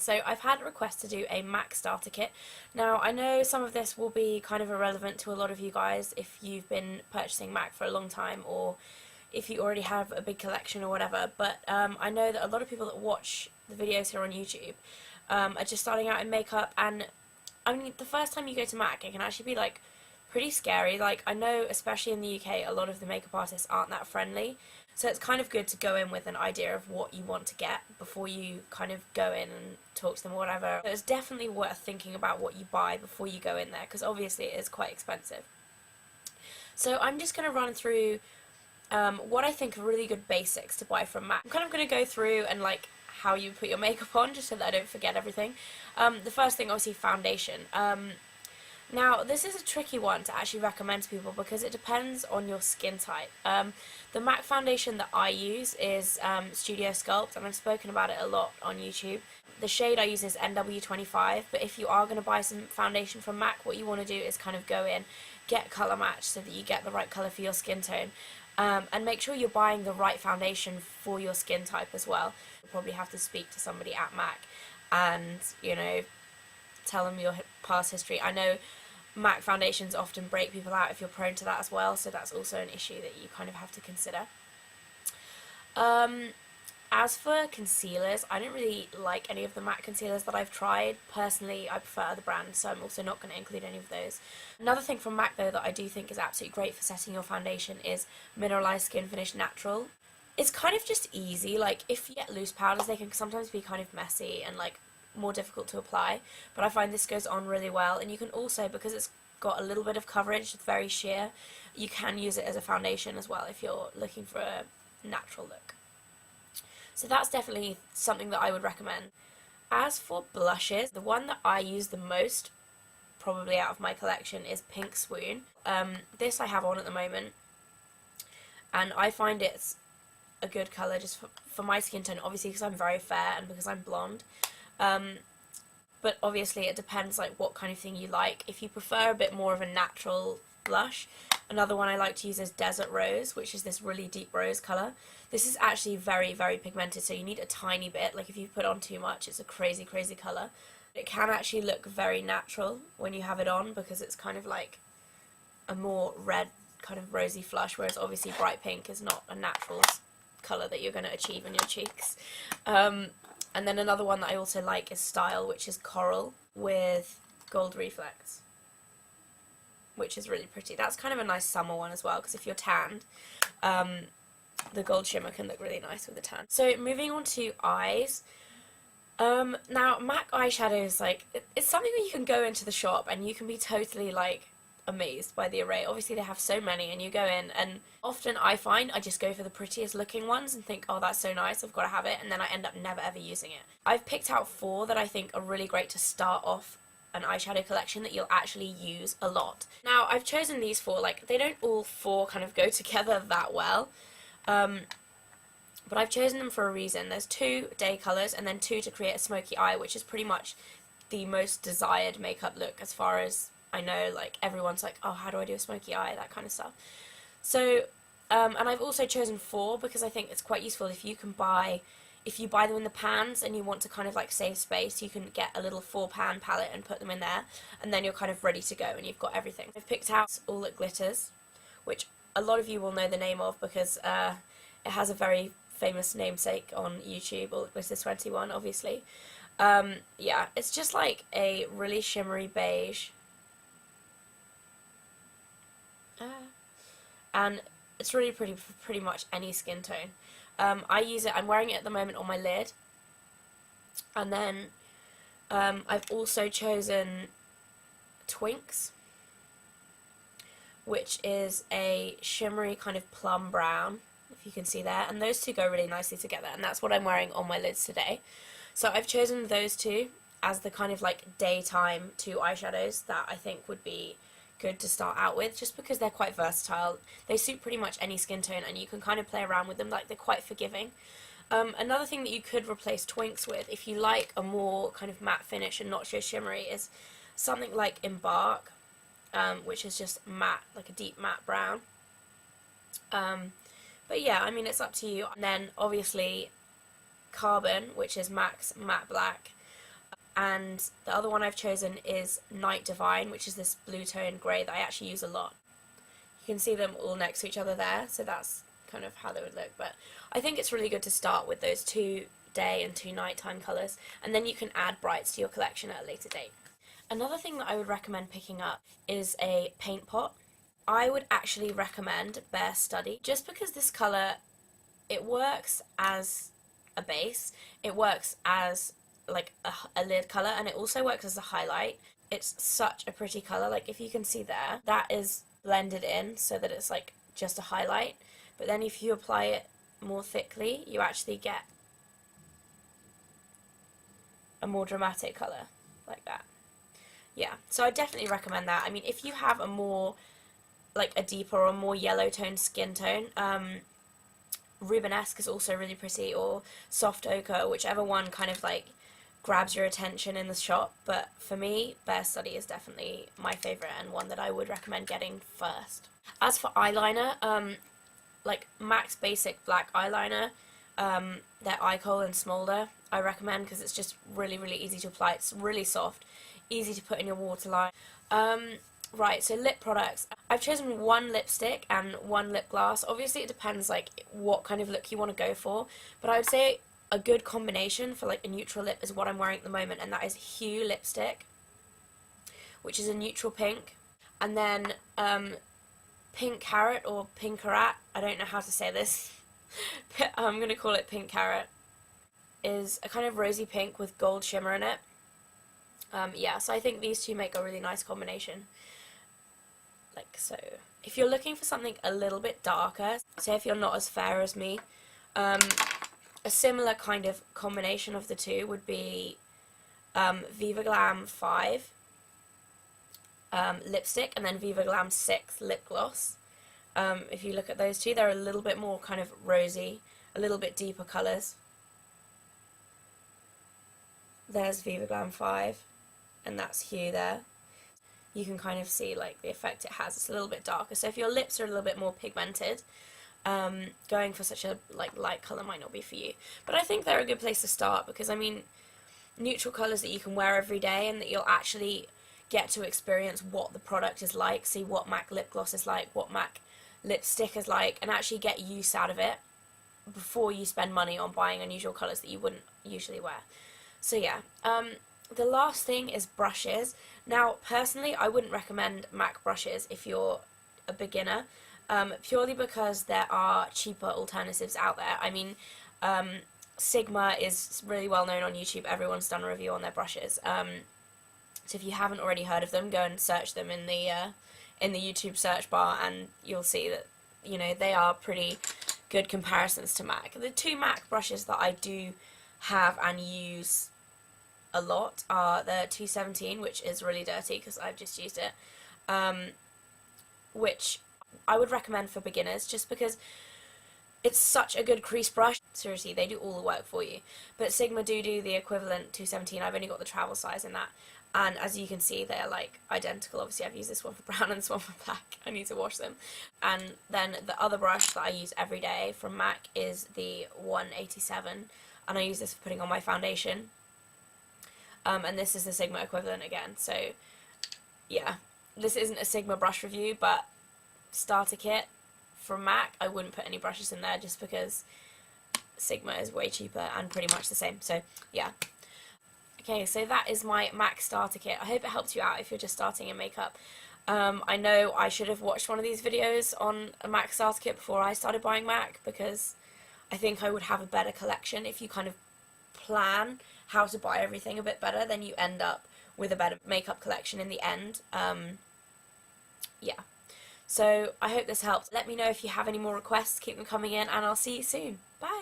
So I've had a request to do a MAC starter kit. Now I know some of this will be kind of irrelevant to a lot of you guys if you've been purchasing MAC for a long time, or if you already have a big collection or whatever, but I know that a lot of people that watch the videos here on YouTube are just starting out in makeup, and I mean, the first time you go to MAC, it can actually be like pretty scary. Like, I know especially in the UK, a lot of the makeup artists aren't that friendly, so it's kind of good to go in with an idea of what you want to get before you kind of go in and talk to them or whatever. So it's definitely worth thinking about what you buy before you go in there, because obviously it is quite expensive. So I'm just going to run through what I think are really good basics to buy from MAC. I'm kind of going to go through and like how you put your makeup on, just so that I don't forget everything. The first thing, obviously, foundation. Now, this is a tricky one to actually recommend to people because it depends on your skin type. The MAC foundation that I use is Studio Sculpt, and I've spoken about it a lot on YouTube. The shade I use is NW25, but if you are going to buy some foundation from MAC, what you want to do is kind of go in, get colour match so that you get the right colour for your skin tone, and make sure you're buying the right foundation for your skin type as well. You'll probably have to speak to somebody at MAC and, you know, tell them your past history. I know MAC foundations often break people out if you're prone to that as well, so that's also an issue that you kind of have to consider. As for concealers, I don't really like any of the MAC concealers that I've tried. Personally, I prefer other brands, so I'm also not going to include any of those. Another thing from MAC, though, that I do think is absolutely great for setting your foundation is Mineralized Skin Finish Natural. It's kind of just easy. Like, if you get loose powders, they can sometimes be kind of messy and, like, more difficult to apply, but I find this goes on really well. And you can also, because it's got a little bit of coverage, it's very sheer, you can use it as a foundation as well if you're looking for a natural look. So that's definitely something that I would recommend. As for blushes, the one that I use the most, probably out of my collection, is Pink Swoon. This I have on at the moment, and I find it's a good colour just for my skin tone, obviously because I'm very fair and because I'm blonde. But obviously it depends like what kind of thing you like. If you prefer a bit more of a natural blush, another one I like to use is Desert Rose, which is this really deep rose colour. This is actually very, very pigmented, so you need a tiny bit. Like, if you put on too much, it's a crazy, crazy colour. It can actually look very natural when you have it on because it's kind of like a more red kind of rosy flush, whereas obviously bright pink is not a natural colour that you're going to achieve in your cheeks. And then another one that I also like is Style, which is Coral with Gold Reflex, which is really pretty. That's kind of a nice summer one as well, because if you're tanned, the gold shimmer can look really nice with the tan. So moving on to eyes. Now, MAC eyeshadows, like, it's something that you can go into the shop and you can be totally, like, amazed by the array. Obviously they have so many, and you go in and often I find I just go for the prettiest looking ones and think, oh, that's so nice, I've got to have it, and then I end up never ever using it. I've picked out 4 that I think are really great to start off an eyeshadow collection that you'll actually use a lot. Now, I've chosen these 4, like, they don't all 4 kind of go together that well, but I've chosen them for a reason. There's 2 day colours and then 2 to create a smoky eye, which is pretty much the most desired makeup look as far as I know. Like, everyone's like, oh, how do I do a smoky eye, that kind of stuff. So, and I've also chosen 4 because I think it's quite useful if you buy them in the pans and you want to kind of like save space, you can get a little 4-pan palette and put them in there, and then you're kind of ready to go and you've got everything. I've picked out All That Glitters, which a lot of you will know the name of because it has a very famous namesake on YouTube, All That Glitters 21, obviously. Yeah, it's just like a really shimmery beige. And it's really pretty for pretty much any skin tone. I use it, I'm wearing it at the moment on my lid, and then I've also chosen Twinks, which is a shimmery kind of plum brown, if you can see there, and those 2 go really nicely together, and that's what I'm wearing on my lids today. So I've chosen those 2 as the kind of like daytime 2 eyeshadows that I think would be good to start out with, just because they're quite versatile. They suit pretty much any skin tone and you can kind of play around with them, like, they're quite forgiving. Another thing that you could replace Twinks with, if you like a more kind of matte finish and not so shimmery, is something like Embark, which is just matte, like a deep matte brown. But yeah, I mean, it's up to you. And then obviously Carbon, which is MAC's Matte Black. and the other one I've chosen is Night Divine, which is this blue tone grey that I actually use a lot. You can see them all next to each other there, so that's kind of how they would look, but I think it's really good to start with those 2 day and 2 nighttime colours, and then you can add brights to your collection at a later date. Another thing that I would recommend picking up is a paint pot. I would actually recommend Bare Study, just because this colour, it works as a base, it works as like a lid colour, and it also works as a highlight. It's such a pretty colour. Like, if you can see there, that is blended in so that it's like just a highlight, but then if you apply it more thickly, you actually get a more dramatic colour like that. Yeah, so I definitely recommend that. I mean, if you have a more, like a deeper or more yellow toned skin tone, Rubenesque is also really pretty, or Soft Ochre, whichever one kind of like grabs your attention in the shop, but for me, Bare Study is definitely my favourite and one that I would recommend getting first. As for eyeliner, like MAC's basic black eyeliner, their Eye Kohl and Smolder, I recommend because it's just really, really easy to apply. It's really soft, easy to put in your waterline. Right, so lip products. I've chosen 1 lipstick and 1 lip gloss. Obviously it depends like what kind of look you want to go for, but I would say a good combination for like a neutral lip is what I'm wearing at the moment, and that is Hue lipstick, which is a neutral pink, and then Pink Carrot or Pinkarat, I don't know how to say this, but I'm going to call it Pink Carrot, is a kind of rosy pink with gold shimmer in it. Yeah, so I think these two make a really nice combination. Like so. If you're looking for something a little bit darker, say if you're not as fair as me, a similar kind of combination of the two would be Viva Glam 5 lipstick, and then Viva Glam 6 lip gloss. If you look at those two, they're a little bit more kind of rosy, a little bit deeper colours. There's Viva Glam 5, and that's Hue there. You can kind of see like the effect it has. It's a little bit darker, so if your lips are a little bit more pigmented, going for such a like light colour might not be for you. But I think they're a good place to start, because I mean, neutral colours that you can wear every day and that you'll actually get to experience what the product is like, see what MAC lip gloss is like, what MAC lipstick is like, and actually get use out of it before you spend money on buying unusual colours that you wouldn't usually wear. So yeah, the last thing is brushes. Now, personally, I wouldn't recommend MAC brushes if you're a beginner, purely because there are cheaper alternatives out there. I mean, Sigma is really well known on YouTube. Everyone's done a review on their brushes. So if you haven't already heard of them, go and search them in the YouTube search bar, and you'll see that, you know, they are pretty good comparisons to MAC. The 2 MAC brushes that I do have and use a lot are the 217, which is really dirty because I've just used it, which I would recommend for beginners just because it's such a good crease brush. Seriously, they do all the work for you. But Sigma do the equivalent 217. I've only got the travel size in that, and as you can see, they're like identical. Obviously I've used this one for brown and this one for black. I need to wash them. And then the other brush that I use every day from MAC is the 187, and I use this for putting on my foundation. And this is the Sigma equivalent again. So yeah, this isn't a Sigma brush review, but starter kit from MAC, I wouldn't put any brushes in there just because Sigma is way cheaper and pretty much the same. So yeah. Okay, so that is my MAC starter kit. I hope it helps you out if you're just starting in makeup. I know I should have watched one of these videos on a MAC starter kit before I started buying MAC, because I think I would have a better collection. If you kind of plan how to buy everything a bit better, then you end up with a better makeup collection in the end. Yeah. So I hope this helped. Let me know if you have any more requests. Keep them coming in, and I'll see you soon. Bye!